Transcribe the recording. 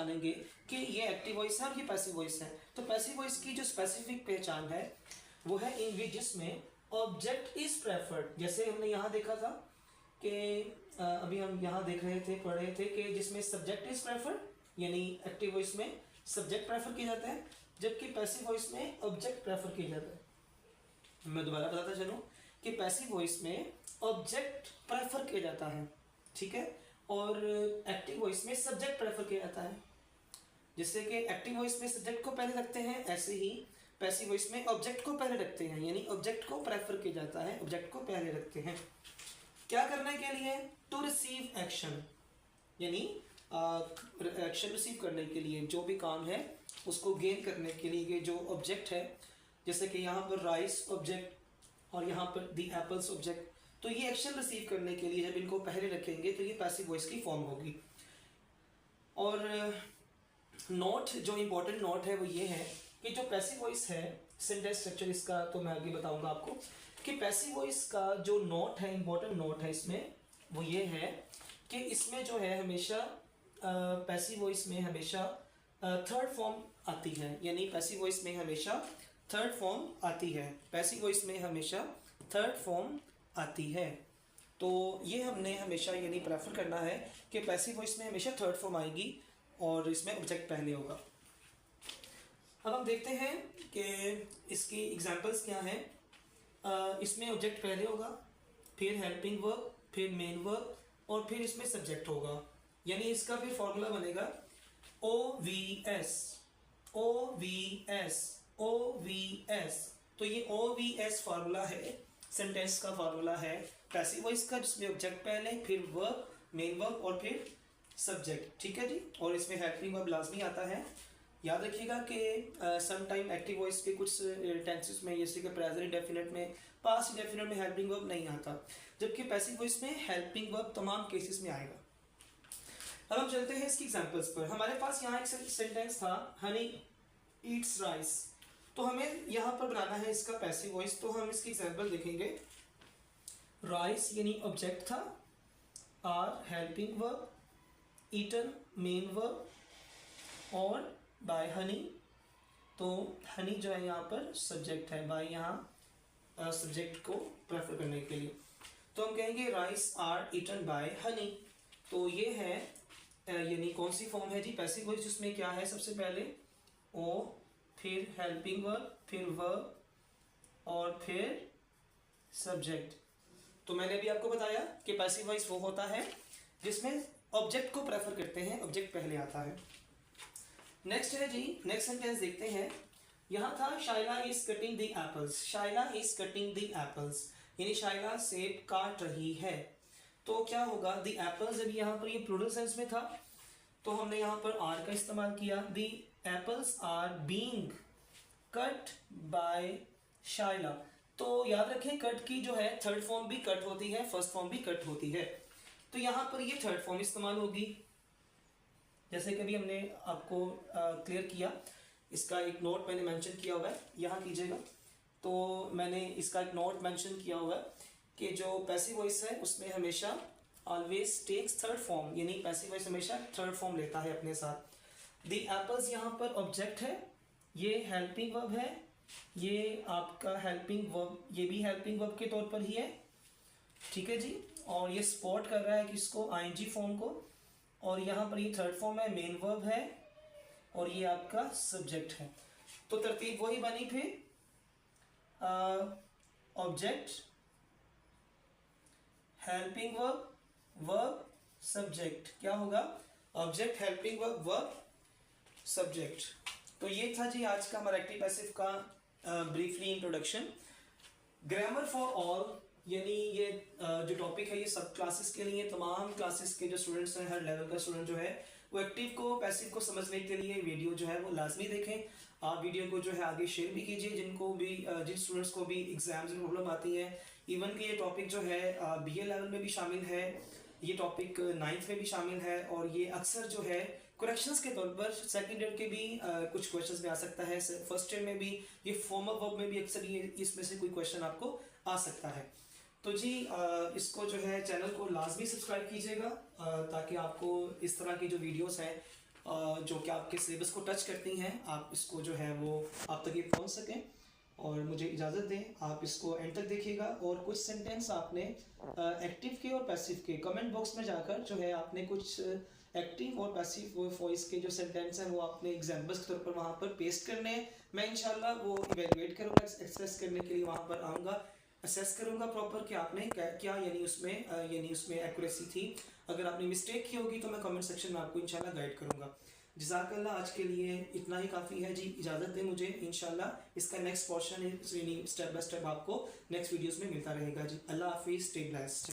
पहचानेंगे कि ये एक्टिव वॉइस है और ये पैसिव वॉइस है। तो पैसिव वॉइस की जो स्पेसिफिक पहचान है वो है इन विच जिसमें ऑब्जेक्ट इज प्रेफर्ड। जैसे हमने यहाँ देखा था कि अभी हम यहाँ देख रहे थे, पढ़ रहे थे कि जिसमें सब्जेक्ट इज प्रेफर्ड, यानी एक्टिव वॉइस में सब्जेक्ट प्रेफर किया जाता है, जबकि पैसिव वॉइस में ऑब्जेक्ट प्रेफर किया जाता है। मैं दोबारा बताता चलूँ कि पैसिव वॉइस में ऑब्जेक्ट प्रेफर किया जाता है, ठीक है, और एक्टिव वॉइस में सब्जेक्ट प्रेफर किया जाता है। जिससे कि एक्टिव वॉइस में सब्जेक्ट को पहले रखते हैं, ऐसे ही पैसिव वॉइस में ऑब्जेक्ट को पहले रखते हैं, यानी ऑब्जेक्ट को प्रेफर किया जाता है, ऑब्जेक्ट को पहले रखते हैं। क्या करने के लिए? टू रिसीव एक्शन, यानी एक्शन रिसीव करने के लिए, जो भी काम है उसको गेन करने के लिए। ये जो ऑब्जेक्ट है, जैसे कि यहाँ पर राइस ऑब्जेक्ट और यहाँ पर दी एप्पल्स ऑब्जेक्ट, तो ये एक्शन रिसीव करने के लिए जब इनको पहले रखेंगे तो ये पैसिव वॉइस की फॉर्म होगी। और नोट, जो इम्पोर्टेंट नोट है वो ये है कि जो पैसिव वॉइस है, सेंटेंस स्ट्रक्चर इसका तो मैं आगे बताऊंगा आपको, कि पैसिव वॉइस का जो नोट है, इम्पोर्टेंट नोट है इसमें, वो ये है कि इसमें जो है हमेशा पैसिव वॉइस में हमेशा थर्ड फॉर्म आती है, यानी पैसिव वॉइस में हमेशा थर्ड फॉर्म आती है, पैसिव वॉइस में हमेशा थर्ड फॉर्म आती है। तो ये हमने हमेशा यानी प्रेफर करना है कि पैसिव वॉइस में हमेशा थर्ड फॉर्म आएगी और इसमें ऑब्जेक्ट पहले होगा। अब हम देखते हैं कि इसकी एग्जांपल्स क्या हैं। इसमें ऑब्जेक्ट पहले होगा, फिर हेल्पिंग वर्ब, फिर मेन वर्ब और फिर इसमें सब्जेक्ट होगा। यानी इसका फिर फॉर्मूला बनेगा OVS OVS OVS। तो ये OVS फार्मूला है, सेंटेंस का फार्मूला है पैसिव वॉइस का, जिसमें ऑब्जेक्ट पहले, फिर वर्ब, मेन वर्ब और फिर सब्जेक्ट, ठीक है जी। और इसमें हेल्पिंग वर्ब लाजमी आता है। याद रखिएगा कि सम टाइम एक्टिव वॉइस के कुछ टेंसेस में, जैसे कि प्रेजेंट इंडेफिनिट में, पास्ट इंडेफिनिट में हेल्पिंग वर्ब नहीं आता, जबकि पैसिव वॉइस में हेल्पिंग वर्ब तमाम केसेस में आएगा। अब हम चलते हैं इसकी एग्जांपल्स पर। हमारे पास यहाँ एक सेंटेंस था, हनी ईट्स राइस, तो हमें यहाँ पर बनाना है इसका पैसिव वॉइस। तो हम इसकी एग्जांपल देखेंगे। राइस यानी ऑब्जेक्ट था, are helping verb, eaten main verb और बाय हनी, तो हनी जो है यहाँ पर सब्जेक्ट है, बाय यहाँ सब्जेक्ट को प्रेफर करने के लिए। तो हम कहेंगे rice are eaten by honey. तो ये है यानी कौन सी फॉर्म है जी? पैसिव वॉइस, जिसमें क्या है सबसे पहले ओ, फिर हेल्पिंग वर्ब, फिर वर्ब और फिर सब्जेक्ट। तो मैंने भी आपको बताया कि पैसिव वॉइस वो होता है जिसमें ऑब्जेक्ट को प्रेफर करते हैं, ऑब्जेक्ट पहले आता है। नेक्स्ट है जी, नेक्स्ट सेंटेंस देखते हैं। यहाँ था Shaila is cutting the apples, Shaila is cutting the apples, यानी शाइला सेब काट रही है। तो क्या होगा? द एप्पल्स, जब यहाँ पर ये प्लूरल सेंस में था तो हमने यहाँ पर आर का इस्तेमाल किया। The apples are being cut by Shaila. तो याद रखें, कट की जो है थर्ड फॉर्म भी कट होती है, फर्स्ट फॉर्म भी कट होती है। तो यहाँ पर ये थर्ड फॉर्म इस्तेमाल होगी, जैसे कि अभी हमने आपको क्लियर किया। इसका एक नोट मैंने मेंशन किया हुआ है, यहाँ कीजिएगा। तो मैंने इसका एक नोट मेंशन किया हुआ है कि जो पैसिव वॉइस है उसमें हमेशा ऑलवेज टेक्स थर्ड फॉर्म, यानी पैसिव वॉइस हमेशा थर्ड फॉर्म लेता है अपने साथ। द एप्पल्स यहाँ पर ऑब्जेक्ट है, ये हेल्पिंग वर्ब है, ये आपका हेल्पिंग वर्ब, ये भी हेल्पिंग वर्ब के तौर पर ही है, ठीक है जी। और ये सपोर्ट कर रहा है किसको? आईएनजी फॉर्म को। और यहाँ पर ये थर्ड फॉर्म है, मेन वर्ब है और ये आपका सब्जेक्ट है। तो तरतीब वही बनी फिर, object, helping verb, verb, subject. क्या होगा? Object, helping verb, verb, subject. तो ये था जी आज का हमारा एक्टिव पैसिव का briefly introduction. Grammar for all, यानी ये जो टॉपिक है ये सब क्लासेस के लिए, तमाम क्लासेस के जो स्टूडेंट्स हैं, हर लेवल का स्टूडेंट जो है वो एक्टिव को पैसिव को समझने के लिए वीडियो जो है वो लाजमी देखें। आप वीडियो को जो है आगे शेयर भी कीजिए, जिनको भी जिन स्टूडेंट्स को भी एग्जाम्स में प्रॉब्लम आती है। इवन कि ये टॉपिक जो है BA लेवल में भी शामिल है, ये टॉपिक 9th में भी शामिल है और ये अक्सर जो है करेक्शंस के तौर पर सेकंड ईयर के भी कुछ क्वेश्चंस में आ सकता है, फर्स्ट ईयर में भी, ये फॉर्मल वर्ब में भी अक्सर ये इसमें से कोई क्वेश्चन आपको आ सकता है। तो जी इसको जो है चैनल को लाजमी सब्सक्राइब कीजिएगा ताकि आपको इस तरह की जो वीडियोस हैं जो कि आपके सिलेबस को टच करती हैं, आप इसको जो है वो आप तक ये पहुंच सकें। और मुझे इजाज़त दें, आप इसको एंड तक देखिएगा और कुछ सेंटेंस आपने एक्टिव के और पैसिव के कमेंट बॉक्स में जाकर जो है आपने कुछ एक्टिव और पैसिव वॉइस के जो सेंटेंस हैं वो आपने एग्जाम्पल्स के तौर पर वहाँ पर पेस्ट करने हैं। मैं इंशाल्लाह वो इवेलुएट करूँगा, एक्सेस करने के लिए वहाँ पर आऊँगा, असेस करूँगा प्रॉपर कि आपने क्या यानी उसमें एक्यूरेसी थी। अगर आपने मिस्टेक की होगी तो मैं कमेंट सेक्शन में आपको इंशाल्लाह गाइड करूँगा। जज़ाकल्लाह, आज के लिए इतना ही काफ़ी है जी। इजाज़त दें मुझे, इंशाल्लाह इसका next portion step by step आपको नेक्स्ट वीडियोस में मिलता रहेगा जी। अल्लाह हाफिज़, स्टे ब्लेस्ड।